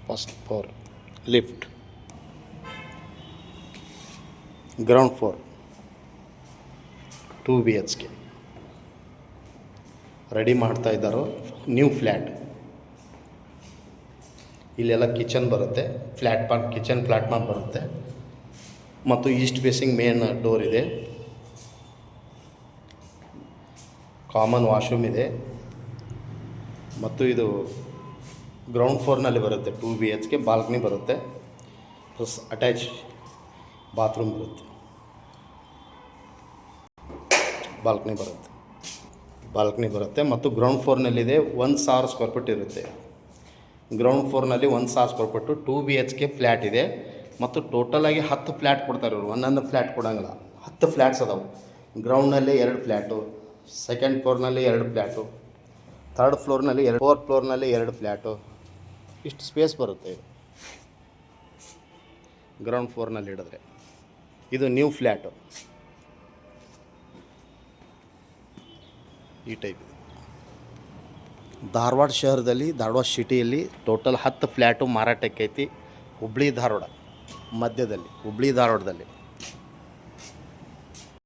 First floor lift, ground floor 2 BHK ready ಮಾಡ್ತಾ ಇದ್ದಾರೋ. New flat. ಇಲ್ಲೆಲ್ಲ ಕಿಚನ್ ಬರುತ್ತೆ, ಕಿಚನ್ ಪ್ಲಾಟ್ಫಾರ್ಮ್ ಬರುತ್ತೆ ಮತ್ತು ಈಸ್ಟ್ ಫೇಸಿಂಗ್ ಮೇನ್ ಡೋರ್ ಇದೆ. ಕಾಮನ್ ವಾಶ್ರೂಮ್ ಇದೆ ಮತ್ತು ಇದು ಗ್ರೌಂಡ್ ಫ್ಲೋರ್ನಲ್ಲಿ ಬರುತ್ತೆ. 2 BHK ಬಾಲ್ಕನಿ ಬರುತ್ತೆ, ಪ್ಲಸ್ ಅಟ್ಯಾಚ್ ಬಾತ್ರೂಮ್ ಬರುತ್ತೆ. ಬಾಲ್ಕನಿ ಬರುತ್ತೆ ಮತ್ತು ಗ್ರೌಂಡ್ ಫ್ಲೋರ್ನಲ್ಲಿದೆ. 1,000 ಸ್ಕ್ವೇರ್ ಫೀಟ್ ಇರುತ್ತೆ. ಗ್ರೌಂಡ್ ಫ್ಲೋರ್ನಲ್ಲಿ 1,000 ಸ್ಕ್ವೇರ್ ಫೀಟು 2 BHK ಫ್ಲ್ಯಾಟ್ ಇದೆ ಮತ್ತು ಟೋಟಲಾಗಿ 10 ಫ್ಲ್ಯಾಟ್ ಕೊಡ್ತಾರೆ ಇವರು. ಒಂದೊಂದು ಫ್ಲ್ಯಾಟ್ ಕೊಡೋಂಗಿಲ್ಲ, 10 ಫ್ಲ್ಯಾಟ್ಸ್ ಅದಾವೆ. ಗ್ರೌಂಡ್ನಲ್ಲಿ 2 ಫ್ಲ್ಯಾಟು, ಸೆಕೆಂಡ್ ಫ್ಲೋರ್ನಲ್ಲಿ 2 ಫ್ಲ್ಯಾಟು, ಥರ್ಡ್ ಫ್ಲೋರ್ನಲ್ಲಿ 2, ಫೋರ್ತ್ ಫ್ಲೋರ್ನಲ್ಲಿ 2 ಫ್ಲ್ಯಾಟು. ಇಷ್ಟು ಸ್ಪೇಸ್ ಬರುತ್ತೆ ಇದು ಗ್ರೌಂಡ್ ಫ್ಲೋರ್ನಲ್ಲಿ ಹಿಡಿದ್ರೆ. ಇದು ನ್ಯೂ ಫ್ಲ್ಯಾಟು, ಈ ಟೈಪ್ ಇದೆ. ಧಾರವಾಡ ಶಹರದಲ್ಲಿ, ಧಾರವಾಡ ಸಿಟಿಯಲ್ಲಿ ಟೋಟಲ್ 10 ಫ್ಲ್ಯಾಟು ಮಾರಾಟಕ್ಕೆ ಐತಿ. ಹುಬ್ಬಳ್ಳಿ ಧಾರವಾಡ ಮಧ್ಯದಲ್ಲಿ, ಹುಬ್ಬಳ್ಳಿ ಧಾರವಾಡದಲ್ಲಿ